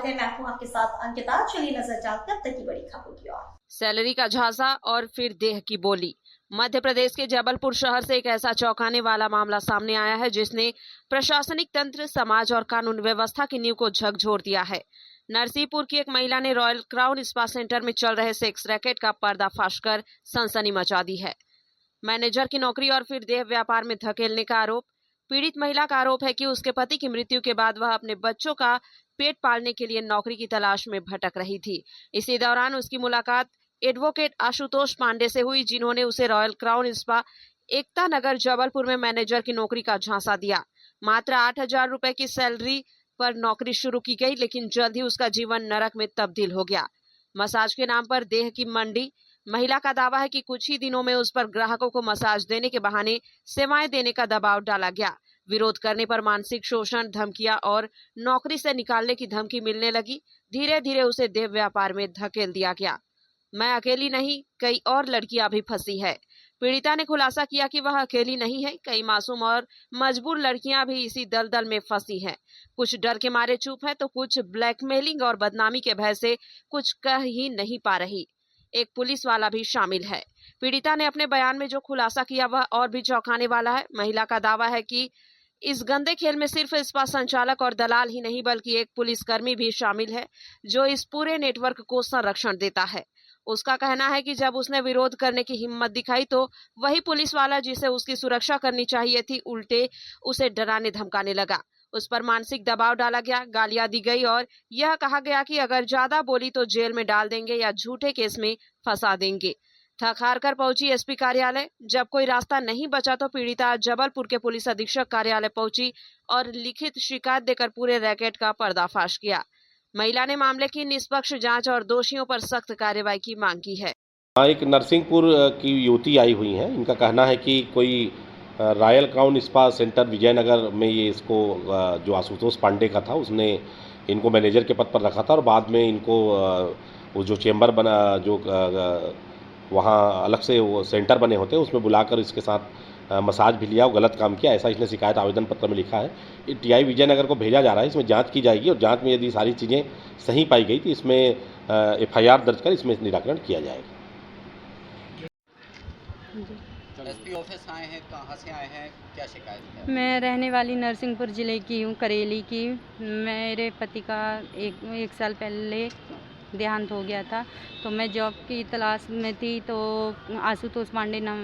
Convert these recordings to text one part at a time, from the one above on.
स्वागत है, मैं हूं आपके साथ अंकिता। चलिए नजर डालते हैं अब तक की बड़ी खबरों की ओर। सैलरी का झांसा और फिर देह की बोली। मध्य प्रदेश के जबलपुर शहर से एक ऐसा चौंकाने वाला मामला सामने आया है जिसने प्रशासनिक तंत्र, समाज और कानून व्यवस्था की नींव को झकझोर दिया है। नरसिंहपुर की एक महिला ने रॉयल क्राउन स्पा सेंटर में चल रहे सेक्स रैकेट का पर्दाफाश कर सनसनी मचा दी है। मैनेजर की नौकरी और फिर देह व्यापार में धकेलने का आरोप। पीड़ित महिला का आरोप है कि उसके पति की मृत्यु के बाद वह अपने बच्चों का पेट पालने के लिए नौकरी की तलाश में भटक रही थी। इसी दौरान उसकी मुलाकात एडवोकेट आशुतोष पांडे से हुई, जिन्होंने उसे royal crown spa Ekta Nagar Jabalpur में मैनेजर की नौकरी का झांसा दिया। मात्र 8,000 रुपए की सैलरी पर नौकरी शुरू की गई, लेकिन जल्द ही उसका जीवन नरक में तब्दील हो गया। मसाज के नाम पर देह की मंडी। महिला का दावा है कि कुछ ही दिनों में उस पर ग्राहकों को मसाज देने के बहाने सेवाएं देने का दबाव डाला गया। विरोध करने पर मानसिक शोषण, धमकियां और नौकरी से निकालने की धमकी मिलने लगी। धीरे धीरे उसे देह व्यापार में धकेल दिया गया। मैं अकेली नहीं, कई और लड़कियां भी फंसी है। पीड़िता ने खुलासा किया कि वह अकेली नहीं है, कई मासूम और मजबूर लड़कियां भी इसी दलदल में फंसी हैं। कुछ डर के मारे चुप है तो कुछ ब्लैकमेलिंग और बदनामी के भय से कुछ कह ही नहीं पा रही। एक पुलिस वाला भी शामिल है। पीड़िता ने अपने बयान में जो खुलासा किया वह और भी चौंकाने वाला है। महिला का दावा है कि इस गंदे खेल में सिर्फ स्पा संचालक और दलाल ही नहीं बल्कि एक पुलिसकर्मी भी शामिल है, जो इस पूरे नेटवर्क को संरक्षण देता है। उसका कहना है कि जब उसने विरोध करने की हिम्मत दिखाई तो वही पुलिस वाला जिसे उसकी सुरक्षा करनी चाहिए थी, उल्टे उसे डराने धमकाने लगा। उस पर मानसिक दबाव डाला गया, गालियां दी गई और यह कहा गया कि अगर ज्यादा बोली तो जेल में डाल देंगे या झूठे केस में फंसा देंगे। थक हार कर पहुंची एसपी कार्यालय। जब कोई रास्ता नहीं बचा तो पीड़िता जबलपुर के पुलिस अधीक्षक कार्यालय पहुंची और लिखित शिकायत देकर पूरे रैकेट का पर्दाफाश किया। महिला ने मामले की निष्पक्ष जांच और दोषियों पर सख्त कार्रवाई की मांग की है। एक नरसिंहपुर की युवती आई हुई हैं। इनका कहना है कि कोई royal crown spa centre Vijayanagar में ये इसको जो आशुतोष पांडे का था उसने इनको मैनेजर के पद पर रखा था और बाद में इनको वो जो चेंबर बना, जो वहाँ अलग से वो सेंटर बने होते हैं उसमें बुलाकर इसके साथ मसाज भी लिया और गलत काम किया, ऐसा इसने शिकायत आवेदन पत्र में लिखा है। ये टीआई विजयनगर को भेजा जा रहा है, इसमें जांच की जाएगी और जांच में यदि सारी चीज़ें सही पाई गई तो इसमें एफआईआर दर्ज कर इसमें निराकरण किया जाएगा। एसपी ऑफिस आए हैं, कहाँ से आए हैं, क्या शिकायत है? मैं रहने वाली नरसिंहपुर ज़िले की हूँ, करेली की। मेरे पति का एक साल पहले देहांत हो गया था, तो मैं जॉब की तलाश में थी। तो आशुतोष पांडे नाम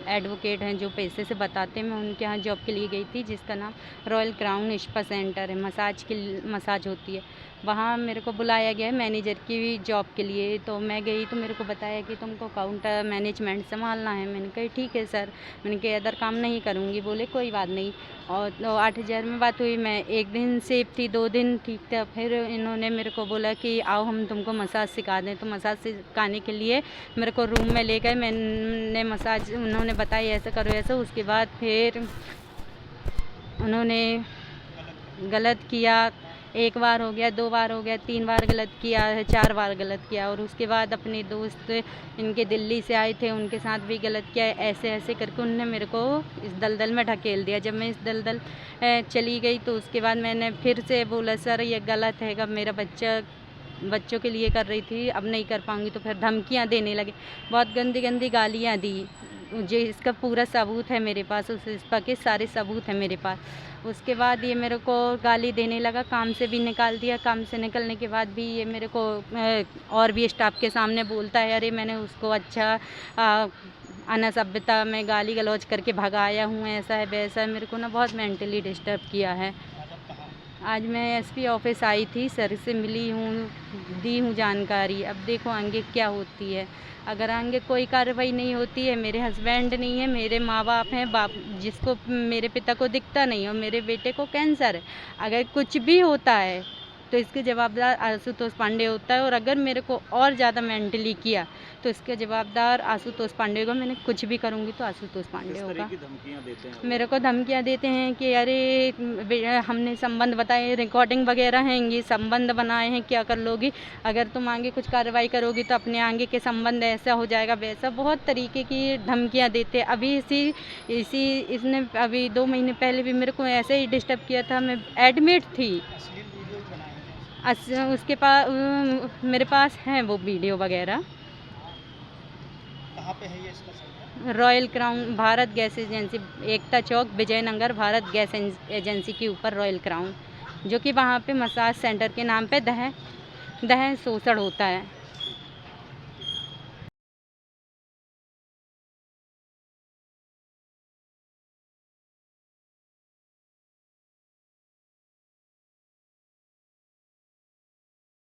एडवोकेट हैं जो पैसे से बताते हैं, मैं उनके यहाँ जॉब के लिए गई थी, जिसका नाम रॉयल क्राउन स्पा सेंटर है। मसाज होती है, वहाँ मेरे को बुलाया गया है मैनेजर की जॉब के लिए। तो मैं गई तो मेरे को बताया कि तुमको काउंटर मैनेजमेंट संभालना है। मैंने कहा ठीक है सर, मैंने कहा अदर काम नहीं करूँगी। बोले कोई बात नहीं। और तो 8,000 में बात हुई। मैं एक दिन सेफ थी, 2 दिन ठीक था। फिर इन्होंने मेरे को बोला कि आओ हम तुमको मसाज सिखा दें। तो मसाज सिखाने के लिए मेरे को रूम में ले गए। मैंने मसाज, उन्होंने बताया ऐसा करो ऐसा। उसके बाद फिर उन्होंने गलत किया। 1 बार हो गया, 2 बार हो गया, 3 बार गलत किया है, 4 बार गलत किया। और उसके बाद अपने दोस्त इनके दिल्ली से आए थे, उनके साथ भी गलत किया। ऐसे ऐसे करके उन्होंने मेरे को इस दलदल में ढकेल दिया। जब मैं इस दलदल चली गई तो उसके बाद मैंने फिर से बोला सर ये गलत है, अब मेरा बच्चों के लिए कर रही थी, अब नहीं कर पाऊँगी। तो फिर धमकियाँ देने लगे, बहुत गंदी गंदी गालियाँ दी। जो इसका पूरा सबूत है मेरे पास, उस स्पा के सारे सबूत हैं मेरे पास। उसके बाद ये मेरे को गाली देने लगा, काम से भी निकाल दिया। काम से निकलने के बाद भी ये मेरे को और भी स्टाफ के सामने बोलता है अरे मैंने उसको अच्छा अनासभ्यता में गाली गलौज करके भगाया हूँ, ऐसा है वैसा है। मेरे को ना बहुत मेंटली डिस्टर्ब किया है। आज मैं एसपी ऑफिस आई थी, सर से मिली हूँ, दी हूँ जानकारी। अब देखो आगे क्या होती है। अगर आगे कोई कार्रवाई नहीं होती है, मेरे हस्बैंड नहीं है, मेरे माँ बाप हैं, जिसको मेरे पिता को दिखता नहीं और मेरे बेटे को कैंसर है, अगर कुछ भी होता है तो इसके जवाबदार आशुतोष पांडे होता है। और अगर मेरे को और ज़्यादा मेंटली किया तो इसके जवाबदार आशुतोष पांडे होगा। मैंने कुछ भी करूँगी तो आशुतोष पांडे होगा। मेरे को धमकियाँ देते हैं कि अरे हमने संबंध बताए, रिकॉर्डिंग वगैरह हैं, ये संबंध बनाए हैं, क्या कर लोगी, अगर तुम आगे कुछ कार्रवाई करोगी तो अपने आगे के संबंध ऐसा हो जाएगा वैसा। बहुत तरीके की धमकियाँ देते। अभी इसने अभी 2 महीने पहले भी मेरे को ऐसे ही डिस्टर्ब किया था। मैं एडमिट थी। उसके पास मेरे पास है वो वीडियो वगैरह। कहाँ पे है ये इसका centre? Royal crown Bharat gas agency, Ekta Chowk, Vijaynagar, Bharat gas agency के ऊपर रॉयल क्राउन, जो कि वहाँ पे मसाज सेंटर के नाम पे दहेज शोषण होता है।